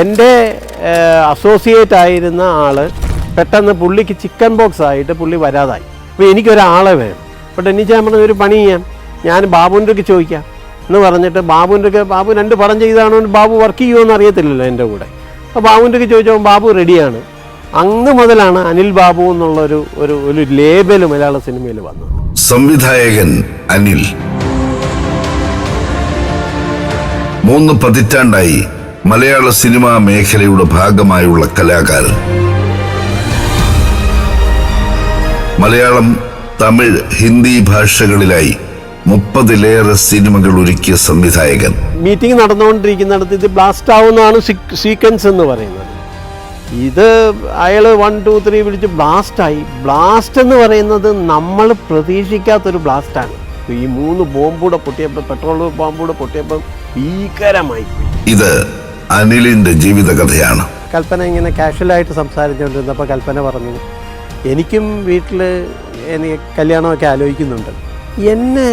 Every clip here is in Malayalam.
എൻ്റെ അസോസിയേറ്റ് ആയിരുന്ന ആൾ പെട്ടെന്ന് പുള്ളിക്ക് ചിക്കൻ ബോക്സ് ആയിട്ട് പുള്ളി വരാതായി. അപ്പോൾ എനിക്കൊരാളെ വേണം. അപ്പോൾ ടെന്നിച്ചാൻ പറഞ്ഞ ഒരു പണി ചെയ്യാം, ഞാൻ ബാബുവിൻ്റെ ചോദിക്കാം എന്ന് പറഞ്ഞിട്ട് ബാബു 2 പടം ചെയ്താണോ ബാബു വർക്ക് ചെയ്യുമോ അറിയത്തില്ലല്ലോ എൻ്റെ കൂടെ. അപ്പോൾ ബാബുവിൻ്റെ ചോദിച്ചപ്പോൾ ബാബു റെഡിയാണ്. അന്ന് മുതലാണ് അനിൽ ബാബു എന്നുള്ളൊരു ഒരു ലേബൽ മലയാള സിനിമയിൽ വന്നത്. സംവിധായകൻ അനിൽ 3 പതിറ്റാണ്ടായി മലയാള സിനിമാ മേഖലയുടെ ഭാഗമായുള്ള കലാകാരൻ. മലയാളം, തമിഴ്, ഹിന്ദി ഭാഷകളിലായി 30-ലേറെ സിനിമകൾ ഒരുക്കിയ സംവിധായകൻ. മീറ്റിംഗ് നടന്നുകൊണ്ടിരിക്കുന്നിടത്ത് ഇത് ബ്ലാസ്റ്റ് ആവുന്നതാണ് സീക്വൻസ് എന്ന് പറയുന്നത്. ഇത് അയാൾ 1, 2, 3 വിളിച്ച് ബ്ലാസ്റ്റായി. ബ്ലാസ്റ്റ് എന്ന് പറയുന്നത് നമ്മൾ പ്രതീക്ഷിക്കാത്തൊരു ബ്ലാസ്റ്റാണ്. ഈ 3 ബോംബൂടെ പൊട്ടിയപ്പോൾ, പെട്രോൾ ബോംബൂടെ പൊട്ടിയപ്പോൾ ഭീകരമായി. ഇത് അനിലിന്റെ ജീവിതകഥയാണ്. കൽപ്പന ഇങ്ങനെ കാഷ്വലായിട്ട് സംസാരിച്ചുകൊണ്ടിരുന്നപ്പോൾ കൽപ്പന പറഞ്ഞു, എനിക്കും വീട്ടിൽ എനിക്ക് കല്യാണമൊക്കെ ആലോചിക്കുന്നുണ്ട്, എന്നെ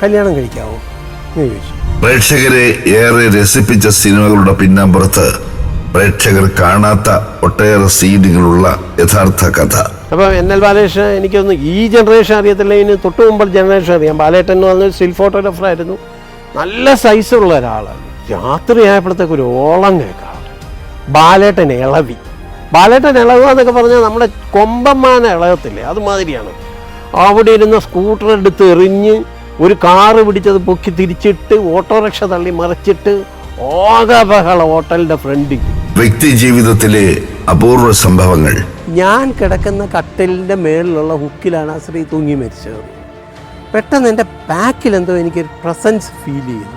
കല്യാണം കഴിക്കാവോ എന്ന് ചോദിച്ചു. പ്രേക്ഷകരെ ഏറെ രസിപ്പിച്ച സിനിമകളുടെ പിന്നാമ്പുറത്ത് പ്രേക്ഷകർ കാണാത്ത ഒട്ടേറെ സീനുകളുള്ള യഥാർത്ഥ കഥ. അപ്പോൾ NL ബാലകൃഷ്ണൻ എനിക്കൊന്ന് ഈ ജനറേഷൻ അറിയത്തില്ല, ഇതിന് തൊട്ട് മുമ്പ് ജനറേഷൻ അറിയാം. ബാലേട്ടൻ എന്ന് പറഞ്ഞ സ്റ്റിൽ ഫോട്ടോഗ്രാഫറായിരുന്നു, നല്ല സൈസുള്ള ഒരാളാണ്. രാത്രി ആയപ്പോഴത്തേക്ക് ഒരു ഓളം കേൾക്കാം, ബാലേട്ടൻ ഇളവി. ബാലേട്ടൻ ഇളവുക എന്നൊക്കെ പറഞ്ഞാൽ നമ്മുടെ കൊമ്പന്മാന ഇളകത്തില്ലേ, അതുമാതിരിയാണ്. അവിടെ ഇരുന്ന സ്കൂട്ടർ എടുത്ത് എറിഞ്ഞ് ഒരു കാറ് പിടിച്ചത് പൊക്കി തിരിച്ചിട്ട് ഓട്ടോറിക്ഷ തള്ളി മറിച്ചിട്ട് ഓകബഹള ഹോട്ടലിൻ്റെ ഫ്രണ്ടിൽ. വ്യക്തി ജീവിതത്തിലെ അപൂർവ സംഭവങ്ങൾ. ഞാൻ കിടക്കുന്ന കട്ടിലിൻ്റെ മേളിലുള്ള ഹുക്കിലാണ് ആ സ്ത്രീ തൂങ്ങി മരിച്ചത്. പെട്ടെന്ന് എൻ്റെ ബാക്കിലെന്തോ എനിക്കൊരു പ്രസൻസ് ഫീൽ ചെയ്തു.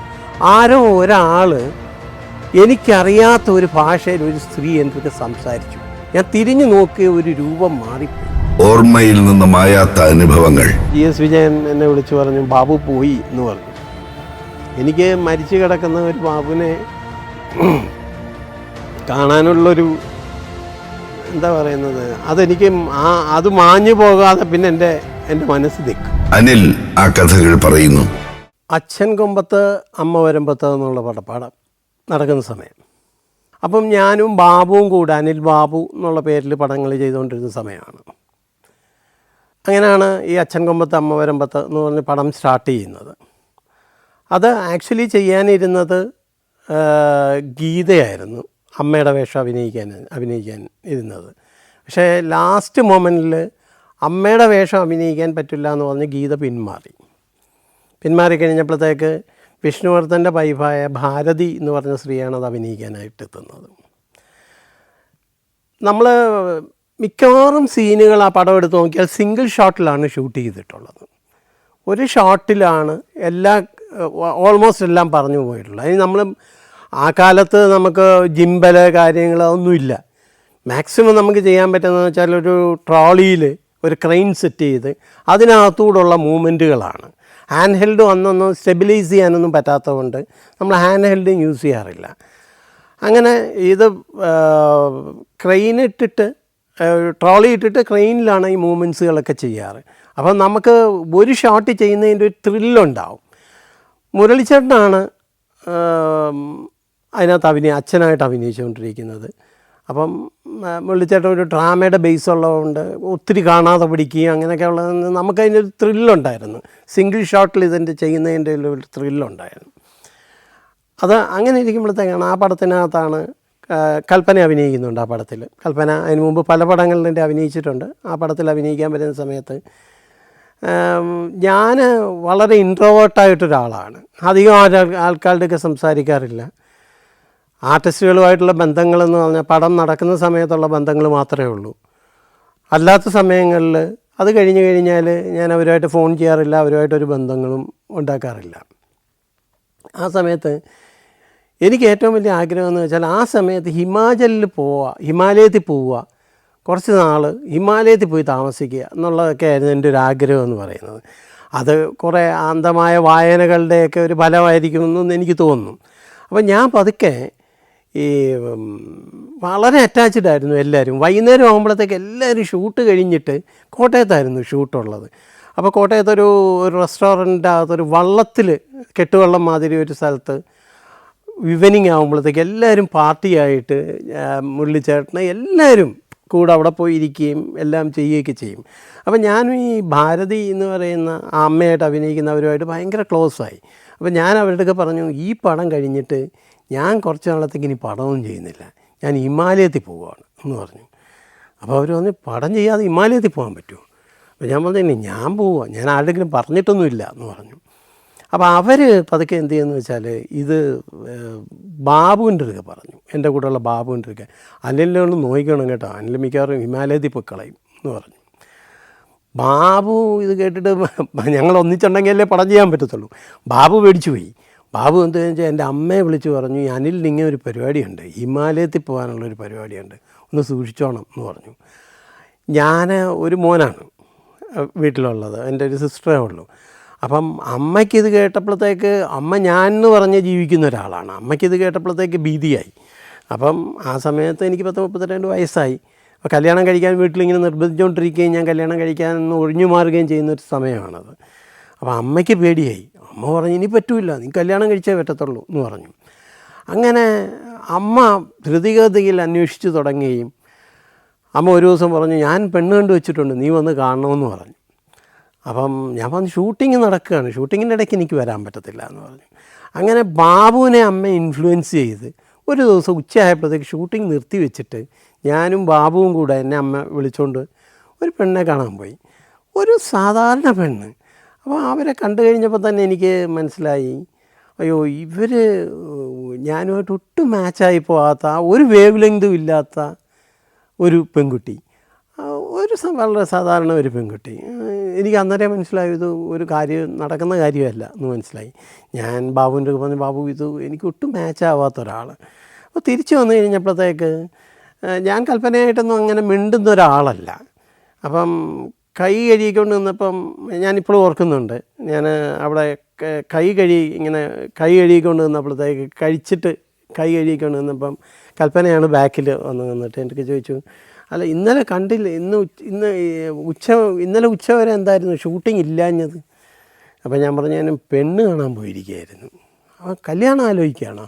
ആരോ ഒരാൾ എനിക്കറിയാത്ത ഒരു ഭാഷയിൽ ഒരു സ്ത്രീ എനിക്ക് സംസാരിച്ചു. ഞാൻ തിരിഞ്ഞു നോക്കിയ ഒരു രൂപം മാറിപ്പോയി. ഓർമ്മയിൽ നിന്ന് മായാത്ത അനുഭവങ്ങൾ. GS വിജയൻ എന്നെ വിളിച്ചു പറഞ്ഞു, ബാബു പോയി എന്ന് പറഞ്ഞു. എനിക്ക് മരിച്ചു കിടക്കുന്ന ഒരു ബാബുവിനെ കാണാനുള്ളൊരു എന്താ പറയുന്നത്, അതെനിക്ക് അത് മാഞ്ഞു പോകാതെ പിന്നെ എൻ്റെ മനസ്സ് നിൽക്കും. അനിൽ ആ കഥകൾ പറയുന്നു. അച്ഛൻ കൊമ്പത്ത് അമ്മ വരമ്പത്ത് എന്നുള്ള പടപ്പാടം നടക്കുന്ന സമയം, അപ്പം ഞാനും ബാബുവും കൂടെ അനിൽ ബാബു എന്നുള്ള പേരിൽ പടങ്ങൾ ചെയ്തുകൊണ്ടിരുന്ന സമയമാണ്. അങ്ങനെയാണ് ഈ അച്ഛൻ കൊമ്പത്ത് അമ്മ വരമ്പത്ത് എന്ന് പറഞ്ഞ് പടം സ്റ്റാർട്ട് ചെയ്യുന്നത്. അത് ആക്ച്വലി ചെയ്യാനിരുന്നത് ഗീതയായിരുന്നു, അമ്മയുടെ വേഷം അഭിനയിക്കാൻ ഇരുന്നത്. പക്ഷേ ലാസ്റ്റ് മൊമെൻറ്റിൽ അമ്മയുടെ വേഷം അഭിനയിക്കാൻ പറ്റില്ല എന്ന് പറഞ്ഞ് ഗീത പിന്മാറി കഴിഞ്ഞപ്പോഴത്തേക്ക് വിഷ്ണുവർദ്ധൻ്റെ വൈഫായ ഭാരതി എന്ന് പറഞ്ഞ സ്ത്രീയാണ് അത് അഭിനയിക്കാനായിട്ട് എത്തുന്നത്. നമ്മൾ മിക്കവാറും സീനുകൾ ആ പടം എടുത്ത് നോക്കിയാൽ സിംഗിൾ ഷോട്ടിലാണ് ഷൂട്ട് ചെയ്തിട്ടുള്ളത്. ഒരു ഷോട്ടിലാണ് ഓൾമോസ്റ്റ് എല്ലാം പറഞ്ഞു പോയിട്ടുള്ളത്. അതിന് നമ്മൾ ആ കാലത്ത് നമുക്ക് ജിമ്പൽ കാര്യങ്ങളൊന്നുമില്ല. മാക്സിമം നമുക്ക് ചെയ്യാൻ പറ്റുന്നതെന്ന് വെച്ചാൽ ഒരു ട്രോളിയിൽ ഒരു ക്രെയിൻ സെറ്റ് ചെയ്ത് അതിനകത്തൂടെയുള്ള മൂവ്മെൻറ്റുകളാണ്. ഹാൻഡ് ഹെൽഡ് വന്നൊന്നും സ്റ്റെബിലൈസ് ചെയ്യാനൊന്നും പറ്റാത്തതുകൊണ്ട് നമ്മൾ ഹാൻഡ് ഹെൽഡ് യൂസ് ചെയ്യാറില്ല. അങ്ങനെ ഇത് ട്രോളി ഇട്ടിട്ട് ക്രെയിനിലാണ് ഈ മൂവ്മെൻറ്റ്സുകളൊക്കെ ചെയ്യാറ്. അപ്പം നമുക്ക് ഒരു ഷോട്ട് ചെയ്യുന്നതിൻ്റെ ഒരു ത്രില്ലുണ്ടാവും. മുരളിച്ചേട്ടനാണ് അതിനകത്ത് അച്ഛനായിട്ട് അഭിനയിച്ചുകൊണ്ടിരിക്കുന്നത്. അപ്പം മുരളിച്ചേട്ടൻ ഒരു ഡ്രാമയുടെ ബേസ് ഉള്ളതുകൊണ്ട് ഒത്തിരി കാണാതെ പിടിക്കുകയും അങ്ങനെയൊക്കെ ഉള്ളത് നമുക്കതിൻ്റെ ഒരു ത്രില്ലുണ്ടായിരുന്നു. സിംഗിൾ ഷോട്ടിൽ ഇതിൻ്റെ ചെയ്യുന്നതിൻ്റെ ഒരു ത്രില്ലുണ്ടായിരുന്നു. അത് അങ്ങനെ ഇരിക്കുമ്പോഴത്തേക്കാണ് ആ പടത്തിനകത്താണ് കൽപ്പന അഭിനയിക്കുന്നുണ്ട്. ആ പടത്തിൽ കൽപ്പന അതിന് മുമ്പ് പല പടങ്ങളിലെ അഭിനയിച്ചിട്ടുണ്ട്. ആ പടത്തിൽ അഭിനയിക്കാൻ പറ്റുന്ന സമയത്ത് ഞാൻ വളരെ ഇൻട്രോവേർട്ടായിട്ടൊരാളാണ്. അധികം ആൾക്കാരുടെയൊക്കെ സംസാരിക്കാറില്ല. ആർട്ടിസ്റ്റുകളുമായിട്ടുള്ള ബന്ധങ്ങളെന്ന് പറഞ്ഞാൽ പടം നടക്കുന്ന സമയത്തുള്ള ബന്ധങ്ങൾ മാത്രമേ ഉള്ളൂ. അല്ലാത്ത സമയങ്ങളിൽ അത് കഴിഞ്ഞാൽ ഞാൻ അവരുമായിട്ട് ഫോൺ ചെയ്യാറില്ല, അവരുമായിട്ടൊരു ബന്ധങ്ങളും ഉണ്ടാക്കാറില്ല. ആ സമയത്ത് എനിക്ക് ഏറ്റവും വലിയ ആഗ്രഹം എന്ന് വെച്ചാൽ ആ സമയത്ത് ഹിമാലയത്തിൽ പോവുക, കുറച്ച് നാൾ ഹിമാലയത്തിൽ പോയി താമസിക്കുക എന്നുള്ളതൊക്കെ ആയിരുന്നു എൻ്റെ ഒരു ആഗ്രഹം എന്ന് പറയുന്നത്. അത് കുറേ അന്ധമായ വായനകളുടെയൊക്കെ ഒരു ഫലമായിരിക്കുമെന്ന് എനിക്ക് തോന്നുന്നു. അപ്പം ഞാൻ പതുക്കെ ഈ വളരെ അറ്റാച്ച്ഡ് ആയിരുന്നു എല്ലാവരും. വൈകുന്നേരം ആകുമ്പോഴത്തേക്ക് എല്ലാവരും ഷൂട്ട് കഴിഞ്ഞിട്ട് കോട്ടയത്തായിരുന്നു ഷൂട്ടുള്ളത്. അപ്പോൾ കോട്ടയത്തൊരു റെസ്റ്റോറൻറ്റിൻ്റെ അകത്തൊരു വള്ളത്തിൽ കെട്ടുവള്ളം മാതിരി ഒരു സ്ഥലത്ത് ഈവനിങ് ആകുമ്പോഴത്തേക്ക് എല്ലാവരും പാർട്ടിയായിട്ട് മുരളിച്ചേട്ടനെ എല്ലാവരും കൂടെ അവിടെ പോയി ഇരിക്കുകയും എല്ലാം ചെയ്യുകയൊക്കെ ചെയ്യും. അപ്പം ഞാനും ഈ ഭാരതി എന്ന് പറയുന്ന ആ അമ്മയായിട്ട് അഭിനയിക്കുന്നവരുമായിട്ട് ഭയങ്കര ക്ലോസായി. അപ്പം ഞാൻ അവരുടെയൊക്കെ പറഞ്ഞു, ഈ പടം കഴിഞ്ഞിട്ട് ഞാൻ കുറച്ച് നാളത്തേക്ക് ഇനി പടമൊന്നും ചെയ്യുന്നില്ല, ഞാൻ ഹിമാലയത്തിൽ പോവുകയാണ് എന്ന് പറഞ്ഞു. അപ്പോൾ അവർ പറഞ്ഞു, പടം ചെയ്യാതെ ഹിമാലയത്തിൽ പോകാൻ പറ്റുമോ? അപ്പോൾ ഞാൻ പറഞ്ഞു, ഞാൻ പോവുക, ഞാൻ ആരുടെങ്കിലും പറഞ്ഞിട്ടൊന്നുമില്ല എന്ന് പറഞ്ഞു. അപ്പോൾ അവർ പതുക്കെ എന്ത് ചെയ്യുമെന്ന് വെച്ചാൽ, ഇത് ബാബുവിൻ്റെ അടുക്ക പറഞ്ഞു, എൻ്റെ കൂടെയുള്ള ബാബുവിൻ്റെ അടുക്ക, അനിലിനൊന്ന് നോക്കണം കേട്ടോ, അനിൽ മിക്കവാറും ഹിമാലയത്തിൽ പോയി കളയും എന്ന് പറഞ്ഞു. ബാബു ഇത് കേട്ടിട്ട്, ഞങ്ങൾ ഒന്നിച്ചുണ്ടെങ്കിലല്ലേ പടം ചെയ്യാൻ പറ്റത്തുള്ളൂ. ബാബു പേടിച്ചു പോയി. ബാബു എന്താണെന്ന് വെച്ചാൽ എൻ്റെ അമ്മയെ വിളിച്ച് പറഞ്ഞു, ഈ അനിലിന് ഇങ്ങനെ ഒരു പരിപാടിയുണ്ട്, ഹിമാലയത്തിൽ പോകാനുള്ളൊരു പരിപാടിയുണ്ട്, ഒന്ന് സൂക്ഷിച്ചോണം എന്ന് പറഞ്ഞു. ഞാൻ ഒരു മോനാണ് വീട്ടിലുള്ളത്, എൻ്റെ ഒരു സിസ്റ്ററേ ഉള്ളൂ. അപ്പം അമ്മയ്ക്കിത് കേട്ടപ്പോഴത്തേക്ക്, അമ്മ ഞാൻ എന്ന് പറഞ്ഞ് ജീവിക്കുന്ന ഒരാളാണ്, അമ്മയ്ക്കിത് കേട്ടപ്പോഴത്തേക്ക് ഭീതിയായി. അപ്പം ആ സമയത്ത് എനിക്ക് 32 വയസ്സായി. അപ്പോൾ കല്യാണം കഴിക്കാൻ വീട്ടിലിങ്ങനെ നിർബന്ധിച്ചുകൊണ്ടിരിക്കുകയും ഞാൻ കല്യാണം കഴിക്കാനൊന്ന് ഒഴിഞ്ഞു മാറുകയും ചെയ്യുന്നൊരു സമയമാണത്. അപ്പോൾ അമ്മയ്ക്ക് പേടിയായി. അമ്മ പറഞ്ഞു, ഇനി പറ്റൂല, നീ കല്യാണം കഴിച്ചേ പറ്റത്തുള്ളൂ എന്ന് പറഞ്ഞു. അങ്ങനെ അമ്മ ധൃതിഗതിയിൽ അന്വേഷിച്ച് തുടങ്ങുകയും, അമ്മ ഒരു ദിവസം പറഞ്ഞു, ഞാൻ പെണ്ണ് കണ്ടു വെച്ചിട്ടുണ്ട്, നീ വന്ന് കാണണമെന്ന് പറഞ്ഞു. അപ്പം ഞാൻ പറഞ്ഞു, ഷൂട്ടിങ് നടക്കുകയാണ്, ഷൂട്ടിങ്ങിൻ്റെ ഇടയ്ക്ക് എനിക്ക് വരാൻ പറ്റത്തില്ല എന്ന് പറഞ്ഞു. അങ്ങനെ ബാബുവിനെ അമ്മ ഇൻഫ്ലുവൻസ് ചെയ്ത് ഒരു ദിവസം ഉച്ചയായപ്പോഴത്തേക്ക് ഷൂട്ടിംഗ് നിർത്തി വെച്ചിട്ട് ഞാനും ബാബുവും കൂടെ എന്നെ അമ്മ വിളിച്ചുകൊണ്ട് ഒരു പെണ്ണെ കാണാൻ പോയി, ഒരു സാധാരണ പെണ്ണ്. അപ്പോൾ അവരെ കണ്ടു കഴിഞ്ഞപ്പോൾ തന്നെ എനിക്ക് മനസ്സിലായി, അയ്യോ ഇവർ ഞാനുമായിട്ട് ഒട്ടും മാച്ചായി പോകാത്ത, ഒരു വേവ് ലെങ്തും ഇല്ലാത്ത ഒരു പെൺകുട്ടി, വളരെ സാധാരണ ഒരു പെൺകുട്ടി. എനിക്ക് അന്നേരം മനസ്സിലായി, ഇത് ഒരു കാര്യം നടക്കുന്ന കാര്യമല്ല എന്ന് മനസ്സിലായി. ഞാൻ ബാബുവിൻ്റെ പറഞ്ഞു, ബാബു ഇത് എനിക്ക് ഒട്ടും മാച്ചാവാത്ത ഒരാൾ. അപ്പോൾ തിരിച്ചു വന്നു കഴിഞ്ഞപ്പോഴത്തേക്ക് ഞാൻ കൽപ്പനയായിട്ടൊന്നും അങ്ങനെ മിണ്ടുന്ന ഒരാളല്ല. അപ്പം കൈ കഴുകിക്കൊണ്ട് നിന്നപ്പം ഞാനിപ്പോഴും ഓർക്കുന്നുണ്ട്, ഞാൻ അവിടെ കൈ കഴുകിക്കൊണ്ട് നിന്നപ്പോഴത്തേക്ക് കഴിച്ചിട്ട് കൈ കഴുകിക്കൊണ്ട് നിന്നപ്പം കൽപ്പനയാണ് ബാക്കിൽ വന്ന് നിന്നിട്ട് എനിക്ക് ചോദിച്ചു, അല്ല ഇന്നലെ കണ്ടില്ല, ഇന്നലെ ഉച്ച വരെ എന്തായിരുന്നു ഷൂട്ടിംഗ് ഇല്ലാഞ്ഞത്? അപ്പോൾ ഞാൻ പറഞ്ഞു, ഞാൻ പെണ്ണ് കാണാൻ പോയിരിക്കുകയായിരുന്നു. അപ്പോൾ കല്യാണം ആലോചിക്കുകയാണോ?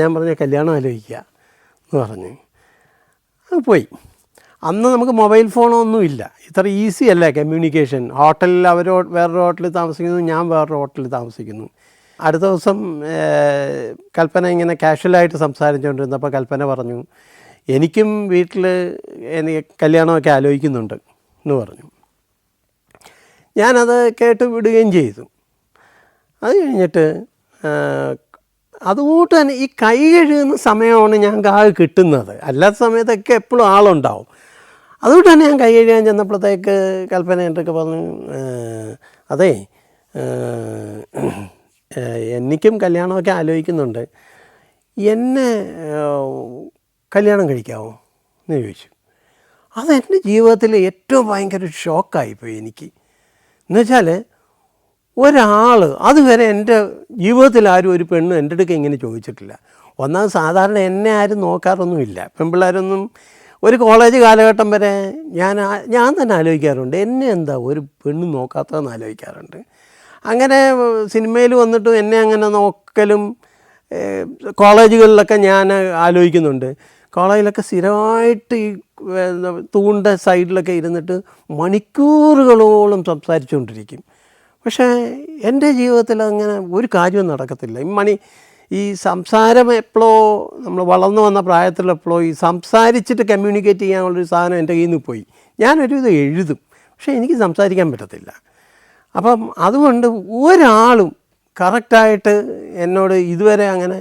ഞാൻ പറഞ്ഞു, കല്യാണം ആലോചിക്കുക എന്ന് പറഞ്ഞു. പോയി. അന്ന് നമുക്ക് മൊബൈൽ ഫോണൊന്നും ഇല്ല, ഇത്ര ഈസി അല്ല കമ്മ്യൂണിക്കേഷൻ. ഹോട്ടലിൽ അവർ വേറൊരു ഹോട്ടലിൽ താമസിക്കുന്നു, ഞാൻ വേറൊരു ഹോട്ടലിൽ താമസിക്കുന്നു. അടുത്ത ദിവസം കൽപ്പന ഇങ്ങനെ കാഷ്വലായിട്ട് സംസാരിച്ചുകൊണ്ടിരുന്നപ്പോൾ കൽപ്പന പറഞ്ഞു, എനിക്കും വീട്ടിൽ എനിക്ക് കല്യാണമൊക്കെ ആലോചിക്കുന്നുണ്ട് എന്ന് പറഞ്ഞു. ഞാനത് കേട്ട് വിടുകയും ചെയ്തു. അത് കഴിഞ്ഞിട്ട് അതുകൂട്ട് തന്നെ ഈ കൈ കഴുകുന്ന സമയമാണ് ഞങ്ങൾക്ക് ആകെ കിട്ടുന്നത്, അല്ലാത്ത സമയത്തൊക്കെ എപ്പോഴും ആളുണ്ടാവും. അതുകൊണ്ട് തന്നെ ഞാൻ കൈ കഴുകാൻ ചെന്നപ്പോഴത്തേക്ക് കൽപ്പന എന്തൊക്കെ പറഞ്ഞു, അതേ എനിക്കും കല്യാണമൊക്കെ ആലോചിക്കുന്നുണ്ട്, എന്നെ കല്യാണം കഴിക്കാമോ എന്ന് ചോദിച്ചു. അതെൻ്റെ ജീവിതത്തിൽ ഏറ്റവും ഭയങ്കര ഷോക്കായിപ്പോയി എനിക്ക്. എന്നുവെച്ചാൽ ഒരാൾ അതുവരെ എൻ്റെ ജീവിതത്തിൽ ആരും ഒരു പെണ്ണ് എൻ്റെ അടുക്ക ഇങ്ങനെ ചോദിച്ചിട്ടില്ല. ഒന്നാമത് സാധാരണ എന്നെ ആരും നോക്കാറൊന്നുമില്ല, പെൺപിള്ളേരൊന്നും. ഒരു കോളേജ് കാലഘട്ടം വരെ ഞാൻ തന്നെ ആലോചിക്കാറുണ്ട്, എന്നെ എന്താ ഒരു പെണ്ണ് നോക്കാത്തതെന്ന് ആലോചിക്കാറുണ്ട്. അങ്ങനെ സിനിമയിൽ വന്നിട്ടും എന്നെ അങ്ങനെ നോക്കലും കോളേജുകളിലൊക്കെ ഞാൻ ആലോചിക്കുന്നുണ്ട്. കോളേജിലൊക്കെ സ്ഥിരമായിട്ട് ഈ തൂണ്ട സൈഡിലൊക്കെ ഇരുന്നിട്ട് മണിക്കൂറുകളോളം സംസാരിച്ചുകൊണ്ടിരിക്കും. പക്ഷേ എൻ്റെ ജീവിതത്തിൽ അങ്ങനെ ഒരു കാര്യവും നടക്കത്തില്ല. ഈ സംസാരം എപ്പോഴോ നമ്മൾ വളർന്നു വന്ന പ്രായത്തിലെപ്പോഴോ ഈ സംസാരിച്ചിട്ട് കമ്മ്യൂണിക്കേറ്റ് ചെയ്യാനുള്ളൊരു സാധനം എൻ്റെ കയ്യിൽ നിന്ന് പോയി. ഞാനൊരു ഇത് എഴുതും, പക്ഷേ എനിക്ക് സംസാരിക്കാൻ പറ്റത്തില്ല. അപ്പം അതുകൊണ്ട് ഒരാളും കറക്റ്റായിട്ട് എന്നോട് ഇതുവരെ അങ്ങനെ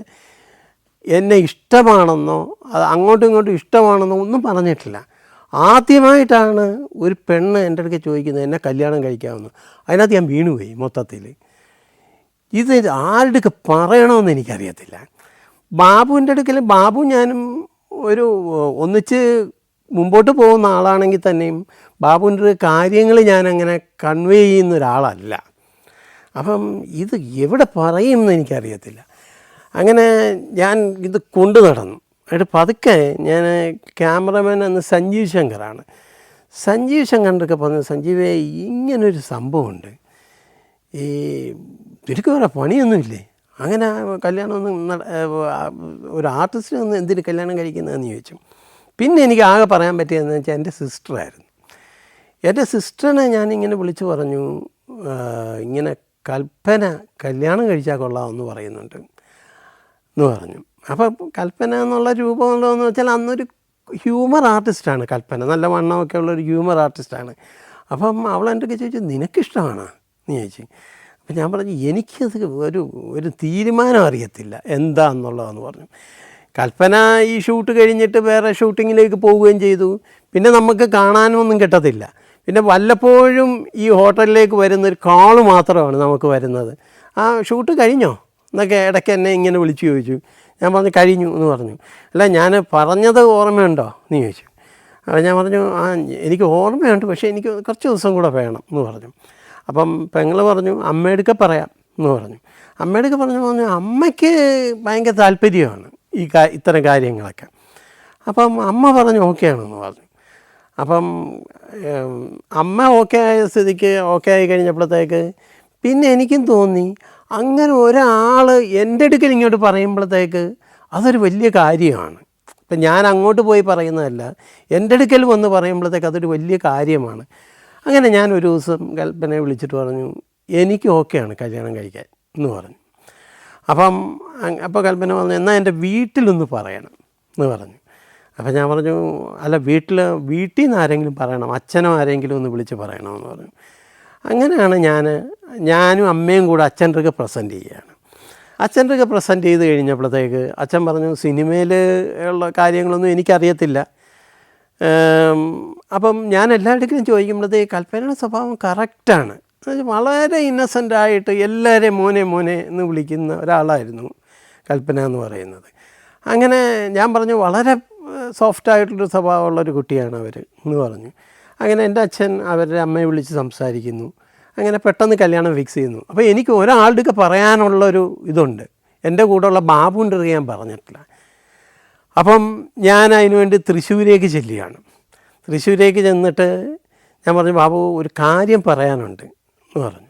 എന്നെ ഇഷ്ടമാണെന്നോ അത് അങ്ങോട്ടും ഇങ്ങോട്ടും ഇഷ്ടമാണെന്നോ ഒന്നും പറഞ്ഞിട്ടില്ല. ആദ്യമായിട്ടാണ് ഒരു പെണ്ണ് എൻ്റെ അടുത്ത് ചോദിക്കുന്നത് എന്നെ കല്യാണം കഴിക്കാമെന്ന്. അതിനകത്ത് ഞാൻ വീണുപോയി മൊത്തത്തിൽ. ഇത് ആരുടെയൊക്കെ പറയണമെന്ന് എനിക്കറിയത്തില്ല. ബാബുവിൻ്റെ അടുക്കൽ ബാബു ഞാനും ഒന്നിച്ച് മുമ്പോട്ട് പോകുന്ന ആളാണെങ്കിൽ തന്നെയും ബാബുവിൻ്റെ കാര്യങ്ങൾ ഞാനങ്ങനെ കൺവേ ചെയ്യുന്ന ഒരാളല്ല. അപ്പം ഇത് എവിടെ പറയുമെന്ന് എനിക്കറിയത്തില്ല. അങ്ങനെ ഞാൻ ഇത് കൊണ്ടു നടന്നു. എന്നിട്ട് പതുക്കെ ഞാൻ ക്യാമറമാൻ അന്ന് സഞ്ജീവ് ശങ്കറാണ്. സഞ്ജീവ് ശങ്കറിൻ്റെയൊക്കെ പറഞ്ഞു, സഞ്ജീവേ ഇങ്ങനൊരു സംഭവമുണ്ട്, ഈ തിരുക്ക് വേറെ പണിയൊന്നുമില്ലേ? അങ്ങനെ കല്യാണമൊന്നും ഒരു ആർട്ടിസ്റ്റിനെ ഒന്ന് എന്തിന് കല്യാണം കഴിക്കുന്നതെന്ന് ചോദിച്ചു. പിന്നെ എനിക്ക് ആകെ പറയാൻ പറ്റിയതെന്ന് വെച്ചാൽ എൻ്റെ സിസ്റ്ററായിരുന്നു. എൻ്റെ സിസ്റ്ററിനെ ഞാനിങ്ങനെ വിളിച്ചു പറഞ്ഞു, ഇങ്ങനെ കൽപ്പന കല്യാണം കഴിച്ചാൽ കൊള്ളാമെന്ന് പറയുന്നുണ്ട് എന്ന് പറഞ്ഞു. അപ്പം കൽപ്പന എന്നുള്ള രൂപം ഉള്ളതെന്ന് വെച്ചാൽ അന്നൊരു ഹ്യൂമർ ആർട്ടിസ്റ്റാണ് കൽപ്പന, നല്ല വണ്ണമൊക്കെ ഉള്ളൊരു ഹ്യൂമർ ആർട്ടിസ്റ്റാണ്. അപ്പം അവളെൻ്റെ ഒക്കെ ചോദിച്ചു, നിനക്കിഷ്ടമാണോ എന്ന് ചോദിച്ചു. അപ്പം ഞാൻ പറഞ്ഞു, എനിക്കത് ഒരു തീരുമാനം അറിയത്തില്ല എന്താണെന്നുള്ളതെന്ന് പറഞ്ഞു. കൽപ്പന ഈ ഷൂട്ട് കഴിഞ്ഞിട്ട് വേറെ ഷൂട്ടിങ്ങിലേക്ക് പോവുകയും ചെയ്തു. പിന്നെ നമുക്ക് കാണാനൊന്നും കിട്ടത്തില്ല. പിന്നെ വല്ലപ്പോഴും ഈ ഹോട്ടലിലേക്ക് വരുന്നൊരു കോള് മാത്രമാണ് നമുക്ക് വരുന്നത്. ആ ഷൂട്ട് കഴിഞ്ഞോ എന്നൊക്കെ ഇടയ്ക്ക് എന്നെ ഇങ്ങനെ വിളിച്ചു ചോദിച്ചു. ഞാൻ പറഞ്ഞു കഴിഞ്ഞു എന്ന് പറഞ്ഞു. അല്ല, ഞാൻ പറഞ്ഞത് ഓർമ്മയുണ്ടോ എന്ന് ചോദിച്ചു. അപ്പോൾ ഞാൻ പറഞ്ഞു, എനിക്ക് ഓർമ്മയുണ്ട്, പക്ഷേ എനിക്ക് കുറച്ച് ദിവസം കൂടെ വേണം എന്ന് പറഞ്ഞു. അപ്പം പെങ്ങൾ പറഞ്ഞു, അമ്മയെടുക്കെ പറയാം എന്ന് പറഞ്ഞു. അമ്മയെടുക്കെ പറഞ്ഞു അമ്മയ്ക്ക് ഭയങ്കര താല്പര്യമാണ് ഇത്തരം കാര്യങ്ങളൊക്കെ. അപ്പം അമ്മ പറഞ്ഞു ഓക്കെ ആണെന്ന് പറഞ്ഞു. അപ്പം അമ്മ ഓക്കെ ആയ സ്ഥിതിക്ക് ഓക്കെ ആയി കഴിഞ്ഞപ്പോഴത്തേക്ക് പിന്നെ എനിക്കും തോന്നി, അങ്ങനെ ഒരാൾ എൻ്റെ അടുക്കൽ ഇങ്ങോട്ട് പറയുമ്പോഴത്തേക്ക് അതൊരു വലിയ കാര്യമാണ്. ഇപ്പം ഞാൻ അങ്ങോട്ട് പോയി പറയുന്നതല്ല, എൻ്റെ അടുക്കൽ വന്ന് പറയുമ്പോഴത്തേക്ക് അതൊരു വലിയ കാര്യമാണ്. അങ്ങനെ ഞാൻ ഒരു ദിവസം കൽപ്പനയെ വിളിച്ചിട്ട് പറഞ്ഞു, എനിക്ക് ഓക്കെയാണ് കല്യാണം കഴിക്കാൻ എന്ന് പറഞ്ഞു. അപ്പോൾ കൽപ്പന പറഞ്ഞു, എന്നാൽ എൻ്റെ വീട്ടിലൊന്ന് പറയണം എന്ന് പറഞ്ഞു. അപ്പം ഞാൻ പറഞ്ഞു, അല്ല, വീട്ടിൽ നിന്ന് ആരെങ്കിലും പറയണം, അച്ഛനോ ആരെങ്കിലും ഒന്ന് വിളിച്ച് പറയണമെന്ന് പറഞ്ഞു. അങ്ങനെയാണ് ഞാനും അമ്മയും കൂടെ അച്ഛൻ്റെ അടുക്ക പ്രസൻറ്റ് ചെയ്യുകയാണ്. അച്ഛൻ്റെ അടുക്ക പ്രസൻറ്റ് ചെയ്ത് കഴിഞ്ഞപ്പോഴത്തേക്ക് അച്ഛൻ പറഞ്ഞു, സിനിമയിൽ ഉള്ള കാര്യങ്ങളൊന്നും എനിക്കറിയത്തില്ല. അപ്പം ഞാൻ എല്ലായിടത്തും ചോദിക്കുമ്പോഴത്തേക്ക് കൽപ്പനയുടെ സ്വഭാവം കറക്റ്റാണ്. വളരെ ഇന്നസെൻ്റായിട്ട് എല്ലാവരെയും മോനെ എന്ന് വിളിക്കുന്ന ഒരാളായിരുന്നു കൽപ്പന എന്ന് പറയുന്നത്. അങ്ങനെ ഞാൻ പറഞ്ഞു, വളരെ സോഫ്റ്റായിട്ടുള്ളൊരു സ്വഭാവമുള്ളൊരു കുട്ടിയാണ് അവർ എന്ന് പറഞ്ഞു. അങ്ങനെ എൻ്റെ അച്ഛൻ അവരുടെ അമ്മയെ വിളിച്ച് സംസാരിക്കുന്നു. അങ്ങനെ പെട്ടെന്ന് കല്യാണം ഫിക്സ് ചെയ്യുന്നു. അപ്പോൾ എനിക്ക് ഒരാളുടെ പറയാനുള്ളൊരു ഇതുണ്ട്, എൻ്റെ കൂടെയുള്ള ബാബുവിൻ്റെ അടുത്ത് ഞാൻ പറഞ്ഞിട്ടില്ല. അപ്പം ഞാൻ അതിനു വേണ്ടി തൃശ്ശൂരേക്ക് ചെല്ലുകയാണ്. തൃശ്ശൂരേക്ക് ചെന്നിട്ട് ഞാൻ പറഞ്ഞു, ബാബു ഒരു കാര്യം പറയാനുണ്ട് എന്ന് പറഞ്ഞു.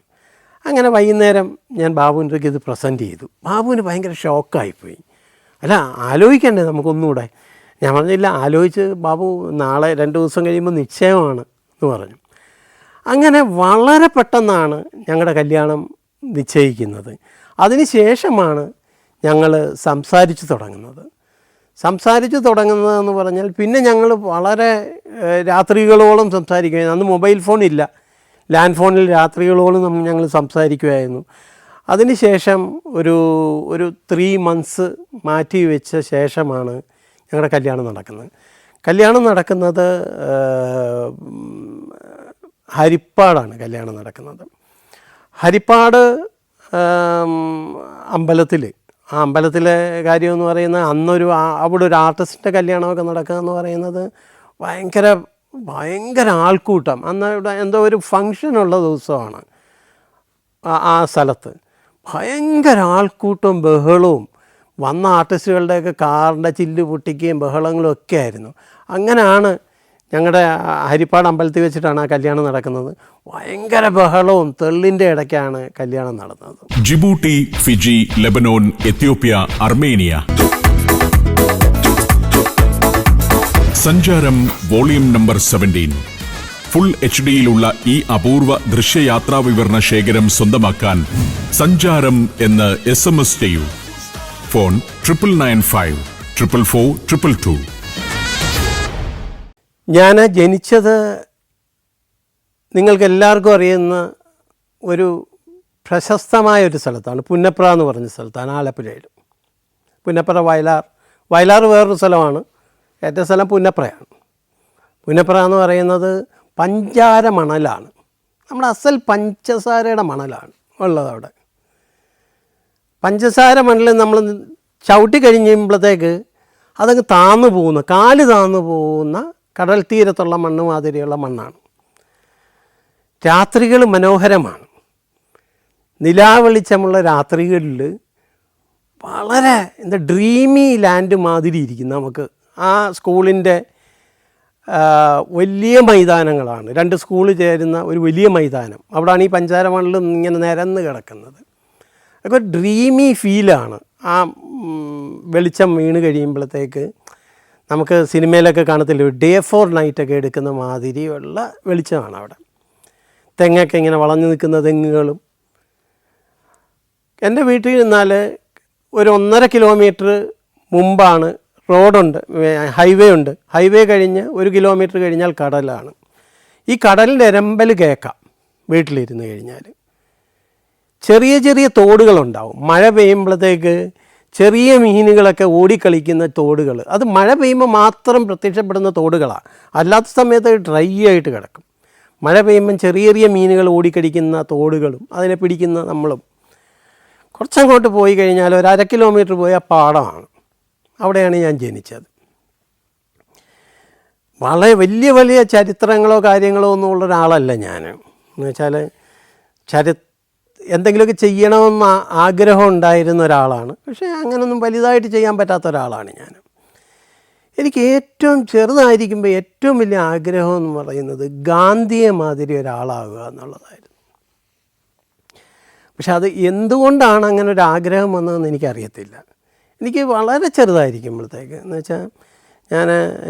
അങ്ങനെ വൈകുന്നേരം ഞാൻ ബാബുവിൻ്റെ അടുത്ത് ഇത് പ്രസൻറ്റ് ചെയ്തു. ബാബുവിന് ഭയങ്കര ഷോക്കായിപ്പോയി. അല്ല, ആലോചിക്കണ്ടേ നമുക്കൊന്നുകൂടെ? ഞാൻ പറഞ്ഞില്ല, ആലോചിച്ച് ബാബു നാളെ 2 ദിവസം കഴിയുമ്പോൾ നിശ്ചയമാണ് എന്ന് പറഞ്ഞു. അങ്ങനെ വളരെ പെട്ടെന്നാണ് ഞങ്ങളുടെ കല്യാണം നിശ്ചയിക്കുന്നത്. അതിന് ശേഷമാണ് ഞങ്ങൾ സംസാരിച്ചു തുടങ്ങുന്നതെന്ന് പറഞ്ഞാൽ പിന്നെ ഞങ്ങൾ വളരെ രാത്രികളോളം സംസാരിക്കുകയായിരുന്നു. അന്ന് മൊബൈൽ ഫോണില്ല, ലാൻഡ് ഫോണിൽ രാത്രികളോളം ഞങ്ങൾ സംസാരിക്കുമായിരുന്നു. അതിന് ശേഷം ഒരു 3 months മാറ്റി വെച്ച ശേഷമാണ് ഞങ്ങളുടെ കല്യാണം നടക്കുന്നത്. ഹരിപ്പാടാണ് കല്യാണം നടക്കുന്നത്. ഹരിപ്പാട് അമ്പലത്തിൽ, ആ അമ്പലത്തിലെ കാര്യമെന്ന് പറയുന്നത് അവിടെ ഒരു ആർട്ടിസ്റ്റിൻ്റെ കല്യാണമൊക്കെ നടക്കുക എന്ന് പറയുന്നത് ഭയങ്കര ആൾക്കൂട്ടം. അന്ന് ഇവിടെ എന്തോ ഒരു ഫങ്ഷനുള്ള ദിവസമാണ്. ആ സ്ഥലത്ത് ഭയങ്കര ആൾക്കൂട്ടവും ബഹളവും, വന്ന ആർട്ടിസ്റ്റുകളുടെയൊക്കെ കാറിൻ്റെ ചില്ല് പൊട്ടിക്കുകയും ബഹളങ്ങളും ഒക്കെ ആയിരുന്നു. അങ്ങനെയാണ് ഞങ്ങളുടെ ഹരിപ്പാട് അമ്പലത്തിൽ വെച്ചിട്ടാണ് ആ കല്യാണം നടക്കുന്നത്. ഭയങ്കര ബഹളവും തെള്ളിൻ്റെ ഇടയ്ക്കാണ് കല്യാണം നടന്നത്. Djibouti, Fiji, Lebanon, Ethiopia, Armenia. സഞ്ചാരം വോളിയം നമ്പർ 17. ഫുൾ HD-യിലുള്ള ഈ അപൂർവ ദൃശ്യയാത്രാ വിവരണ ശേഖരം സ്വന്തമാക്കാൻ സഞ്ചാരം എന്ന് SMS ചെയ്യൂ. ഫോൺ 9995 444 222. ഞാൻ ജനിച്ചത് നിങ്ങൾക്കെല്ലാവർക്കും അറിയുന്ന ഒരു പ്രശസ്തമായൊരു സ്ഥലത്താണ്, പുന്നപ്ര എന്ന് പറഞ്ഞ സ്ഥലത്താണ്, ആലപ്പുഴയിൽ. പുന്നപ്ര വയലാർ വേറൊരു സ്ഥലമാണ്, ഏറ്റവും സ്ഥലം പുന്നപ്രയാണ്. പുന്നപ്ര എന്ന് പറയുന്നത് പഞ്ചാര മണലാണ്, നമ്മുടെ അസൽ പഞ്ചസാരയുടെ മണലാണ് ഉള്ളത് അവിടെ. പഞ്ചസാര മണൽ നമ്മൾ ചവിട്ടി കഴിയുമ്പോഴത്തേക്ക് അതങ്ങ് കാല് താന്നു പോകുന്ന കടൽ തീരത്തുള്ള മണ്ണ് മാതിരിയുള്ള മണ്ണാണ്. രാത്രികൾ മനോഹരമാണ്. നിലാവെളിച്ചമുള്ള രാത്രികളിൽ വളരെ ഡ്രീമി ലാൻഡ് മാതിരി ഇരിക്കും നമുക്ക്. ആ സ്കൂളിൻ്റെ വലിയ മൈതാനങ്ങളാണ്, 2 സ്കൂൾ ചേരുന്ന ഒരു വലിയ മൈതാനം. അവിടെയാണ് ഈ പഞ്ചാര മണൽ ഇങ്ങനെ നിരന്ന് കിടക്കുന്നത്. ഒക്കെ ഒരു ഡ്രീമി ഫീലാണ്. ആ വെളിച്ചം വീണ് കഴിയുമ്പോഴത്തേക്ക് നമുക്ക് സിനിമയിലൊക്കെ കാണത്തില്ല, ഡേ ഫോർ നൈറ്റൊക്കെ എടുക്കുന്ന മാതിരിയുള്ള വെളിച്ചമാണ് അവിടെ. തെങ്ങൊക്കെ ഇങ്ങനെ വളഞ്ഞു നിൽക്കുന്ന തെങ്ങുകളും. എൻ്റെ വീട്ടിൽ നിന്നാൽ ഒരു 1.5 കിലോമീറ്റർ മുമ്പാണ് റോഡുണ്ട്, ഹൈവേ ഉണ്ട്. ഹൈവേ കഴിഞ്ഞ് 1 കിലോമീറ്റർ കഴിഞ്ഞാൽ കടലാണ്. ഈ കടലിൻ്റെ എരമ്പൽ കേൾക്കാം വീട്ടിലിരുന്ന് കഴിഞ്ഞാൽ. ചെറിയ ചെറിയ തോടുകളുണ്ടാവും. മഴ പെയ്യുമ്പോഴത്തേക്ക് ചെറിയ മീനുകളൊക്കെ ഓടിക്കളിക്കുന്ന തോടുകൾ. അത് മഴ പെയ്യുമ്പോൾ മാത്രം പ്രത്യക്ഷപ്പെടുന്ന തോടുകളാണ്. അല്ലാത്ത സമയത്ത് ഡ്രൈ ആയിട്ട് കിടക്കും. മഴ പെയ്യുമ്പം ചെറിയ ചെറിയ മീനുകൾ ഓടിക്കടിക്കുന്ന തോടുകളും അതിനെ പിടിക്കുന്ന നമ്മളും. കുറച്ചങ്ങോട്ട് പോയി കഴിഞ്ഞാൽ ഒരു 1/2 കിലോമീറ്റർ പോയ പാടമാണ്. അവിടെയാണ് ഞാൻ ജനിച്ചത്. വളരെ വലിയ വലിയ ചരിത്രങ്ങളോ കാര്യങ്ങളോ ഒന്നും ഉള്ള ഒരാളല്ല ഞാൻ. എന്ന് വെച്ചാൽ എന്തെങ്കിലുമൊക്കെ ചെയ്യണമെന്ന് ആഗ്രഹം ഉണ്ടായിരുന്ന ഒരാളാണ്. പക്ഷേ അങ്ങനെയൊന്നും വലുതായിട്ട് ചെയ്യാൻ പറ്റാത്ത ഒരാളാണ് ഞാൻ. എനിക്ക് ഏറ്റവും ചെറുതായിരിക്കുമ്പോൾ ഏറ്റവും വലിയ ആഗ്രഹം എന്ന് പറയുന്നത് ഗാന്ധിയെ മാതിരി ഒരാളാവുക എന്നുള്ളതായിരുന്നു. പക്ഷെ അത് എന്തുകൊണ്ടാണ് അങ്ങനെ ഒരു ആഗ്രഹം വന്നതെന്ന് എനിക്കറിയത്തില്ല. എനിക്ക് വളരെ ചെറുതായിരിക്കുമ്പോഴത്തേക്ക്, എന്ന് വെച്ചാൽ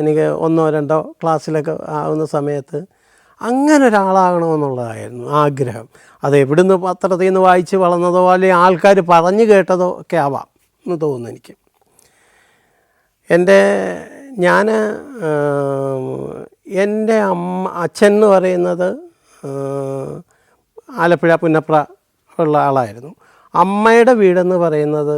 എനിക്ക് 1ഓ 2ഓ ക്ലാസ്സിലൊക്കെ ആവുന്ന സമയത്ത് അങ്ങനെ ഒരാളാകണമെന്നുള്ളതായിരുന്നു ആഗ്രഹം. അത് എവിടുന്ന് പത്രത്തിൽ നിന്ന് വായിച്ച് വളർന്നതോ അല്ലെങ്കിൽ ആൾക്കാർ പറഞ്ഞു കേട്ടതോ ഒക്കെ ആവാം എന്ന് തോന്നുന്നു എനിക്ക്. എൻ്റെ അച്ഛൻ എന്ന് പറയുന്നത് ആലപ്പുഴ പുന്നപ്ര ഉള്ള ആളായിരുന്നു. അമ്മയുടെ വീടെന്ന് പറയുന്നത്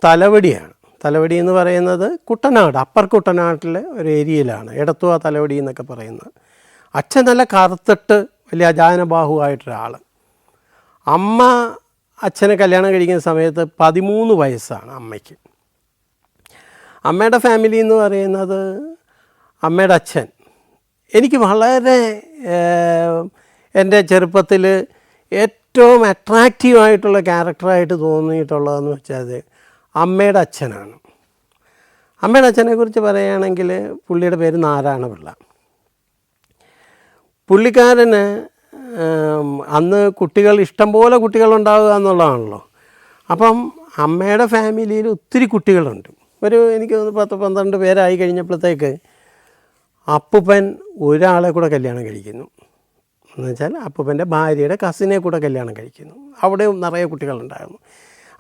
തലവടിയാണ്. തലവടി എന്ന് പറയുന്നത് കുട്ടനാട്, അപ്പർ കുട്ടനാട്ടിലെ ഒരു ഏരിയയിലാണ്, എടത്തുവ തലവടി എന്നൊക്കെ പറയുന്നത്. അച്ഛൻ നല്ല കറുത്തിട്ട് വലിയ അജാനബാഹുവായിട്ടൊരാൾ. അമ്മ അച്ഛനെ കല്യാണം കഴിക്കുന്ന സമയത്ത് 13 വയസ്സാണ് അമ്മയ്ക്ക്. അമ്മയുടെ ഫാമിലി എന്ന് പറയുന്നത്, അമ്മയുടെ അച്ഛൻ എനിക്ക് വളരെ എൻ്റെ ചെറുപ്പത്തിൽ ഏറ്റവും അട്രാക്റ്റീവായിട്ടുള്ള ക്യാരക്ടറായിട്ട് തോന്നിയിട്ടുള്ളതെന്ന് വെച്ചാൽ അമ്മയുടെ അച്ഛനാണ്. അമ്മയുടെ അച്ഛനെക്കുറിച്ച് പറയുകയാണെങ്കിൽ പുള്ളിയുടെ പേര് നാരായണപിള്ള. പുള്ളിക്കാരന് അന്ന് കുട്ടികൾ ഇഷ്ടംപോലെ കുട്ടികളുണ്ടാവുക എന്നുള്ളതാണല്ലോ. അപ്പം അമ്മയുടെ ഫാമിലിയിൽ ഒത്തിരി കുട്ടികളുണ്ട്. എനിക്ക് 10-12 പേരായി കഴിഞ്ഞപ്പോഴത്തേക്ക് അപ്പൂപ്പൻ ഒരാളെ കൂടെ കല്യാണം കഴിക്കുന്നു. എന്ന് വെച്ചാൽ അപ്പൂപ്പൻ്റെ ഭാര്യയുടെ കസിനെ കൂടെ കല്യാണം കഴിക്കുന്നു. അവിടെ നിറയെ കുട്ടികളുണ്ടായിരുന്നു.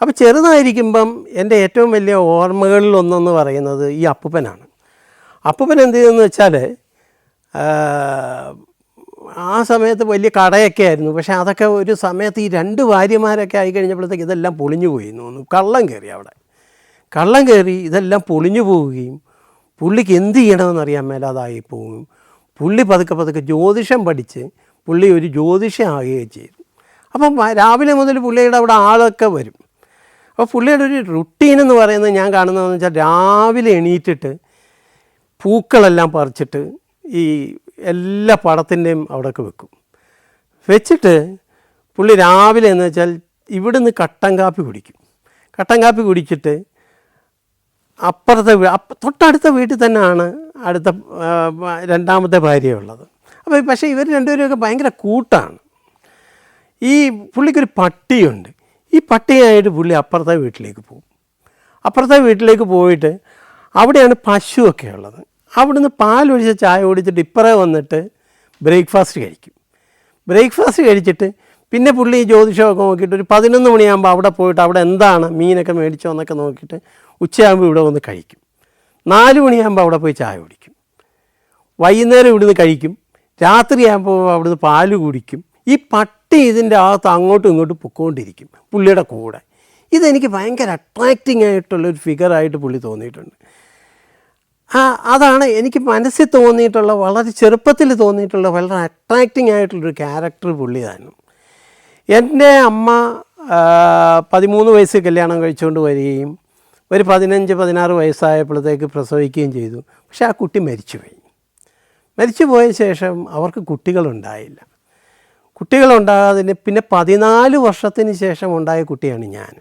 അപ്പോൾ ചെറുതായിരിക്കുമ്പം എൻ്റെ ഏറ്റവും വലിയ ഓർമ്മകളിലൊന്നെന്ന് പറയുന്നത് ഈ അപ്പൂപ്പനാണ്. അപ്പൂപ്പൻ എന്ത് ചെയ്തെന്ന് വെച്ചാൽ, ആ സമയത്ത് വലിയ കടയൊക്കെ ആയിരുന്നു. പക്ഷേ അതൊക്കെ ഒരു സമയത്ത് ഈ 2 ഭാര്യമാരൊക്കെ ആയി കഴിഞ്ഞപ്പോഴത്തേക്ക് ഇതെല്ലാം പൊളിഞ്ഞു പോയി എന്ന് തോന്നുന്നു. കള്ളം കയറി ഇതെല്ലാം പൊളിഞ്ഞു പോവുകയും പുള്ളിക്ക് എന്ത് ചെയ്യണമെന്നറിയാൻ മേലാതായി പോവുകയും പുള്ളി പതുക്കെ ജ്യോതിഷം പഠിച്ച് പുള്ളി ഒരു ജ്യോതിഷം ആകുകയും ചെയ്തു. അപ്പം രാവിലെ മുതൽ പുള്ളിയുടെ അവിടെ ആളൊക്കെ വരും. അപ്പോൾ പുള്ളിയുടെ ഒരു റുട്ടീൻ എന്ന് പറയുന്നത് ഞാൻ കാണുന്നതെന്ന് വെച്ചാൽ, രാവിലെ എണീറ്റിട്ട് പൂക്കളെല്ലാം പറിച്ചിട്ട് ഈ എല്ലാ പടത്തിൻ്റെയും അവിടെയൊക്കെ വെച്ചിട്ട് പുള്ളി രാവിലെ എന്ന് വെച്ചാൽ ഇവിടുന്ന് കട്ടൻ കാപ്പി കുടിച്ചിട്ട് തൊട്ടടുത്ത വീട്ടിൽ തന്നെയാണ് അടുത്ത 2ാമത്തെ ഭാര്യയുള്ളത്. അപ്പോൾ പക്ഷേ ഇവർ രണ്ടുപേരുമൊക്കെ ഭയങ്കര കൂട്ടാണ്. ഈ പുള്ളിക്കൊരു പട്ടിയുണ്ട്. ഈ പട്ടിയായിട്ട് പുള്ളി അപ്പുറത്തെ വീട്ടിലേക്ക് പോയിട്ട് അവിടെയാണ് പശുവൊക്കെ ഉള്ളത്. അവിടുന്ന് പാലൊഴിച്ച ചായ കുടിച്ചിട്ട് ഇപ്പറേ വന്നിട്ട് ബ്രേക്ക്ഫാസ്റ്റ് കഴിച്ചിട്ട് പിന്നെ പുള്ളി ജ്യോതിഷമൊക്കെ നോക്കിയിട്ട് ഒരു 11 മണിയാകുമ്പോൾ അവിടെ പോയിട്ട് അവിടെ എന്താണ് മീനൊക്കെ മേടിച്ചോ എന്നൊക്കെ നോക്കിയിട്ട് ഉച്ചയാകുമ്പോൾ ഇവിടെ വന്ന് കഴിക്കും. 4 മണിയാകുമ്പോൾ അവിടെ പോയി ചായ കുടിക്കും. വൈകുന്നേരം ഇവിടുന്ന് കഴിക്കും. രാത്രിയാകുമ്പോൾ അവിടുന്ന് പാല് കുടിക്കും. ഈ പട്ടി ഇതിൻ്റെ അകത്ത് അങ്ങോട്ടും ഇങ്ങോട്ടും പൊക്കോണ്ടിരിക്കും പുള്ളിയുടെ കൂടെ. ഇതെനിക്ക് ഭയങ്കര അട്രാക്റ്റിംഗ് ആയിട്ടുള്ളൊരു ഫിഗറായിട്ട് പുള്ളി തോന്നിയിട്ടുണ്ട്. അതാണ് എനിക്ക് മനസ്സിൽ തോന്നിയിട്ടുള്ള, വളരെ ചെറുപ്പത്തിൽ തോന്നിയിട്ടുള്ള വളരെ അട്രാക്റ്റിംഗ് ആയിട്ടുള്ളൊരു ക്യാരക്ടർ പുള്ളിയായിരുന്നു. എൻ്റെ അമ്മ 13 വയസ്സിൽ കല്യാണം കഴിച്ചുകൊണ്ട് വരികയും ഒരു 15-16 വയസ്സായപ്പോഴത്തേക്ക് പ്രസവിക്കുകയും ചെയ്തു. പക്ഷേ ആ കുട്ടി മരിച്ചു പോയ ശേഷം അവർക്ക് കുട്ടികളുണ്ടായില്ല. കുട്ടികളുണ്ടാകാതിന് പിന്നെ 14 വർഷത്തിന് ശേഷം ഉണ്ടായ കുട്ടിയാണ് ഞാൻ.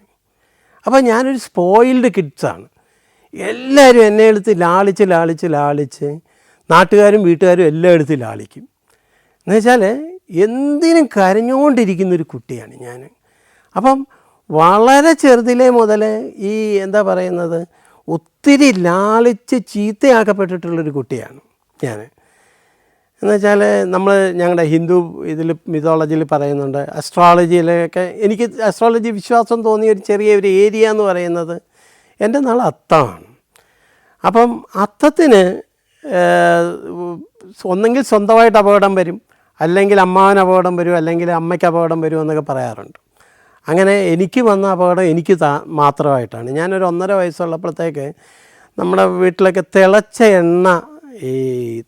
അപ്പോൾ ഞാനൊരു സ്പോയിൽഡ് കിഡ്സാണ്. എല്ലാവരും എന്നെ എടുത്ത് ലാളിച്ച് നാട്ടുകാരും വീട്ടുകാരും എല്ലാം എടുത്ത് ലാളിക്കും. എന്നുവെച്ചാൽ എന്തിനും കരഞ്ഞുകൊണ്ടിരിക്കുന്നൊരു കുട്ടിയാണ് ഞാൻ. അപ്പം വളരെ ചെറുതിലേ മുതൽ ഈ എന്താ പറയുന്നത് ഒത്തിരി ലാളിച്ച് ചീത്തയാക്കപ്പെട്ടിട്ടുള്ളൊരു കുട്ടിയാണ് ഞാൻ. എന്നുവെച്ചാൽ നമ്മൾ ഞങ്ങളുടെ ഹിന്ദു ഇതിൽ മിതോളജിയിൽ പറയുന്നുണ്ട്, അസ്ട്രോളജിയിലൊക്കെ എനിക്ക് അസ്ട്രോളജി വിശ്വാസം തോന്നിയ ഒരു ചെറിയൊരു ഏരിയ എന്ന് പറയുന്നത് എൻ്റെ നാൾ അത്തമാണ്. അപ്പം അത്തത്തിന് ഒന്നെങ്കിൽ സ്വന്തമായിട്ട് അപകടം വരും, അല്ലെങ്കിൽ അമ്മാവന് അപകടം വരും, അല്ലെങ്കിൽ അമ്മയ്ക്ക് അപകടം വരും എന്നൊക്കെ പറയാറുണ്ട്. അങ്ങനെ എനിക്ക് വന്ന അപകടം എനിക്ക് മാത്രമായിട്ടാണ്. ഞാനൊരു 1.5 വയസ്സുള്ളപ്പോഴത്തേക്ക് നമ്മുടെ വീട്ടിലൊക്കെ തിളച്ച എണ്ണ ഈ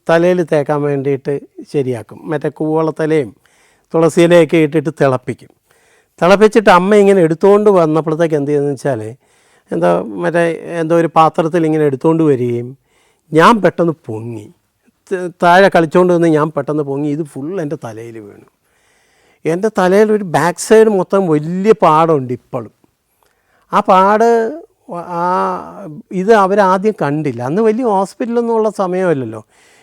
തലയിൽ തേക്കാൻ വേണ്ടിയിട്ട് ശരിയാക്കും. മറ്റേ കൂവളത്തലയും തുളസിയിലയൊക്കെ ഇട്ടിട്ട് തിളപ്പിക്കും. തിളപ്പിച്ചിട്ട് അമ്മ ഇങ്ങനെ എടുത്തുകൊണ്ട് വന്നപ്പോഴത്തേക്ക് എന്ത് ചെയ്യുന്നതെന്ന് വെച്ചാൽ എന്തോ ഒരു പാത്രത്തിൽ ഇങ്ങനെ എടുത്തുകൊണ്ട് വരികയും ഞാൻ പെട്ടെന്ന് പൊങ്ങി, താഴെ കളിച്ചുകൊണ്ട് വന്ന് ഞാൻ പെട്ടെന്ന് പൊങ്ങി, ഇത് ഫുൾ എൻ്റെ തലയിൽ വീണു. എൻ്റെ തലയിൽ ഒരു ബാക്ക് സൈഡ് മൊത്തം വലിയ പാടുണ്ട് ഇപ്പോഴും. ആ പാട് ഇത് അവരാദ്യം കണ്ടില്ല. അന്ന് വലിയ ഹോസ്പിറ്റലൊന്നുമുള്ള സമയമല്ലല്ലോ.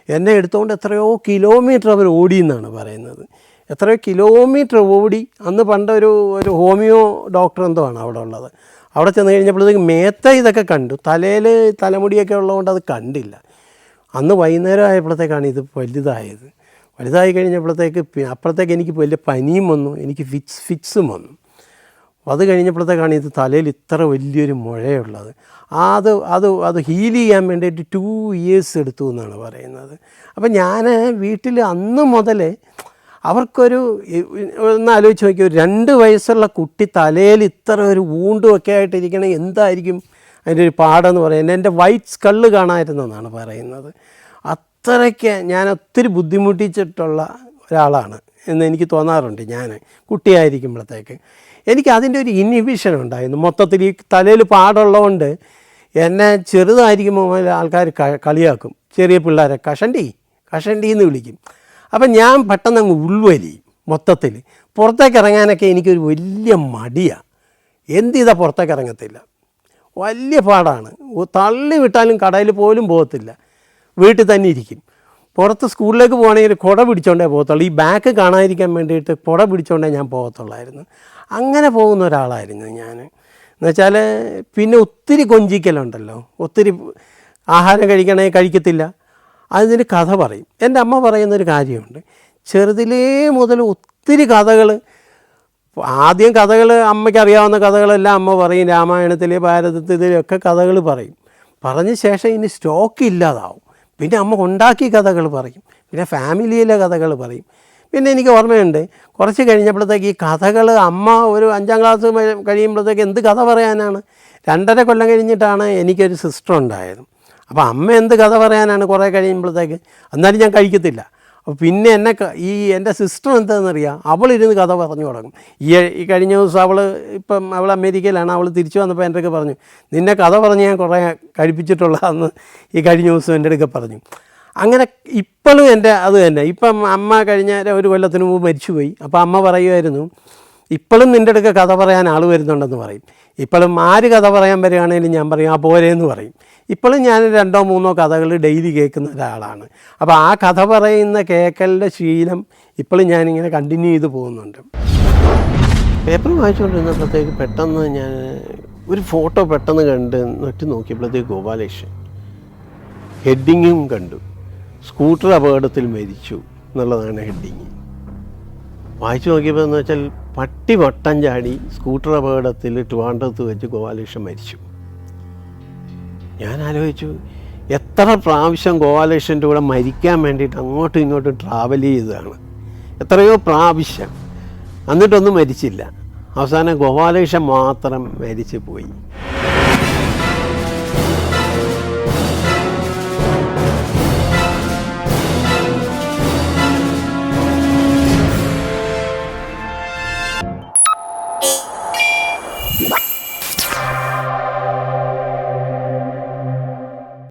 എന്നെ എടുത്തുകൊണ്ട് എത്രയോ കിലോമീറ്റർ അവർ ഓടിയെന്നാണ് പറയുന്നത്. എത്രയോ കിലോമീറ്റർ ഓടി. അന്ന് പണ്ടൊരു ഹോമിയോ ഡോക്ടർ എന്തോ ആണ് അവിടെ ഉള്ളത്. അവിടെ ചെന്ന് കഴിഞ്ഞപ്പോഴത്തേക്ക് മേത്ത ഇതൊക്കെ കണ്ടു, തലയിൽ തലമുടിയൊക്കെ ഉള്ളതുകൊണ്ട് അത് കണ്ടില്ല. അന്ന് വൈകുന്നേരം ആയപ്പോഴത്തേക്കാണ് ഇത് വലുതായി കഴിഞ്ഞപ്പോഴത്തേക്ക് അപ്പോഴത്തേക്ക് എനിക്ക് വലിയ പനിയും വന്നു, എനിക്ക് ഫിക്സും വന്നു. അത് കഴിഞ്ഞപ്പോഴത്തേക്കാണ് ഇത് തലയിൽ ഇത്ര വലിയൊരു മുഴയുള്ളത്. അത് ഹീൽ ചെയ്യാൻ വേണ്ടിയിട്ട് 2 ഇയേഴ്സ് എടുത്തു എന്നാണ് പറയുന്നത്. അപ്പം ഞാൻ വീട്ടിൽ അന്ന് മുതൽ അവർക്കൊരു ഒന്ന് ആലോചിച്ച് നോക്കി, ഒരു 2 വയസ്സുള്ള കുട്ടി തലയിൽ ഇത്ര ഒരു വൂണ്ടുമൊക്കെ ആയിട്ടിരിക്കണേ, എന്തായിരിക്കും അതിൻ്റെ ഒരു പാടെന്ന് പറയുന്നത്. എൻ്റെ വൈറ്റ് സ്കള്ള് കാണാമായിരുന്നെന്നാണ് പറയുന്നത്. അത്രയ്ക്ക് ഞാൻ ഒത്തിരി ബുദ്ധിമുട്ടിച്ചിട്ടുള്ള ഒരാളാണ് എന്ന് എനിക്ക് തോന്നാറുണ്ട്. ഞാൻ കുട്ടിയായിരിക്കുമ്പോഴത്തേക്ക് എനിക്ക് അതിൻ്റെ ഒരു ഇൻഹിബിഷൻ ഉണ്ടായിരുന്നു. മൊത്തത്തിൽ ഈ തലയിൽ പാടുള്ളതുകൊണ്ട് എന്നെ ചെറുതായിരിക്കുമ്പോൾ മുതൽ ആൾക്കാർ കളിയാക്കും. ചെറിയ പിള്ളേരെ കഷണ്ടി എന്ന് വിളിക്കും. അപ്പം ഞാൻ പെട്ടെന്ന് അങ്ങ് ഉൾവലിയും. മൊത്തത്തിൽ പുറത്തേക്ക് ഇറങ്ങാനൊക്കെ എനിക്കൊരു വലിയ മടിയാണ്. എന്ത് ചെയ്താൽ പുറത്തേക്ക് ഇറങ്ങത്തില്ല, വലിയ പാടാണ്. തള്ളി വിട്ടാലും കടയിൽ പോലും പോകത്തില്ല, വീട്ടിൽ തന്നെ ഇരിക്കും. പുറത്ത് സ്കൂളിലേക്ക് പോകണമെങ്കിൽ കുട പിടിച്ചോണ്ടേ പോകത്തുള്ളൂ. ഈ ബാക്ക് കാണാതിരിക്കാൻ വേണ്ടിയിട്ട് കുട പിടിച്ചോണ്ടേ ഞാൻ പോകത്തുള്ളായിരുന്നു. അങ്ങനെ പോകുന്ന ഒരാളായിരുന്നു ഞാൻ. എന്നുവെച്ചാൽ പിന്നെ ഒത്തിരി കൊഞ്ചിക്കലുണ്ടല്ലോ, ഒത്തിരി ആഹാരം കഴിക്കത്തില്ല. അതിന് കഥ പറയും. എൻ്റെ അമ്മ പറയുന്നൊരു കാര്യമുണ്ട്, ചെറുതിലേ മുതൽ ഒത്തിരി കഥകൾ, ആദ്യം കഥകൾ അമ്മയ്ക്ക് അറിയാവുന്ന കഥകളെല്ലാം അമ്മ പറയും. രാമായണത്തിൽ ഭാരതത്തിലൊക്കെ കഥകൾ പറയും. പറഞ്ഞ ശേഷം ഇനി സ്റ്റോക്ക് ഇല്ലാതാവും. പിന്നെ അമ്മ ഉണ്ടാക്കിയ കഥകൾ പറയും, പിന്നെ ഫാമിലിയിലെ കഥകൾ പറയും. പിന്നെ എനിക്ക് ഓർമ്മയുണ്ട്, കുറച്ച് കഴിഞ്ഞപ്പോഴത്തേക്ക് ഈ കഥകൾ അമ്മ ഒരു 5ാം ക്ലാസ് കഴിയുമ്പോഴത്തേക്ക് എന്ത് കഥ പറയാനാണ്. 2.5 കൊല്ലം കഴിഞ്ഞിട്ടാണ് എനിക്കൊരു സിസ്റ്റർ ഉണ്ടായത്. അപ്പോൾ അമ്മ എന്ത് കഥ പറയാനാണ് കുറേ കഴിയുമ്പോഴത്തേക്ക്. എന്നാലും ഞാൻ കഴിക്കത്തില്ല. അപ്പോൾ പിന്നെ എൻ്റെ സിസ്റ്റർ എന്താണെന്നറിയാം, അവളിരുന്ന് കഥ പറഞ്ഞു തുടങ്ങും. ഈ കഴിഞ്ഞ ദിവസം അവൾ അമേരിക്കയിലാണ്. അവൾ തിരിച്ചു വന്നപ്പോൾ എൻ്റെ അടുക്ക് പറഞ്ഞു, നിന്നെ കഥ പറഞ്ഞ് ഞാൻ കുറേ കഴിപ്പിച്ചിട്ടുള്ളതെന്ന് ഈ കഴിഞ്ഞ ദിവസം എൻ്റെ അടുക്ക് പറഞ്ഞു. അങ്ങനെ ഇപ്പോഴും എൻ്റെ അത് തന്നെ. ഇപ്പം അമ്മ കഴിഞ്ഞ 1 കൊല്ലത്തിന് മുമ്പ് മരിച്ചുപോയി. അപ്പോൾ അമ്മ പറയുമായിരുന്നു, ഇപ്പോഴും നിൻ്റെ അടുക്ക് കഥ പറയാൻ ആൾ വരുന്നുണ്ടെന്ന് പറയും. ഇപ്പോഴും ആര് കഥ പറയാൻ വരികയാണെങ്കിലും ഞാൻ പറയും, ആ പോരേന്ന് പറയും. ഇപ്പോഴും ഞാൻ 2 or 3 കഥകൾ ഡെയിലി കേൾക്കുന്ന ഒരാളാണ്. അപ്പോൾ ആ കഥ പറയുന്ന കേൾക്കലിൻ്റെ ശീലം ഇപ്പോഴും ഞാനിങ്ങനെ കണ്ടിന്യൂ ചെയ്ത് പോകുന്നുണ്ട്. പേപ്പർ വായിച്ചുകൊണ്ടിരുന്നപ്പോഴത്തേക്ക് പെട്ടെന്ന് ഞാൻ ഒരു ഫോട്ടോ പെട്ടെന്ന് നെട്ടി നോക്കിയപ്പോഴത്തേക്ക് ഗോപാലകൃഷ്ണൻ ഹെഡിങ്ങും കണ്ടു. സ്കൂട്ടർ അപകടത്തിൽ മരിച്ചു എന്നുള്ളതാണ് ഹെഡിങ്. വായിച്ചു നോക്കിയപ്പോൾ എന്ന് വെച്ചാൽ പട്ടി വട്ടം ചാടി സ്കൂട്ടർ അപകടത്തിൽ ട്രിവാൻഡ്രത്ത് വെച്ച് ഗോപാലകൃഷ്ണൻ മരിച്ചു. ഞാൻ ആലോചിച്ചു, എത്ര പ്രാവശ്യം ഗോപാലകൃഷ്ണൻ്റെ കൂടെ മരിക്കാൻ വേണ്ടിയിട്ട് അങ്ങോട്ടും ഇങ്ങോട്ടും ട്രാവൽ ചെയ്തതാണ്, എത്രയോ പ്രാവശ്യം. എന്നിട്ടൊന്നും മരിച്ചില്ല. അവസാനം ഗോപാലകൃഷ്ണൻ മാത്രം മരിച്ചു പോയി.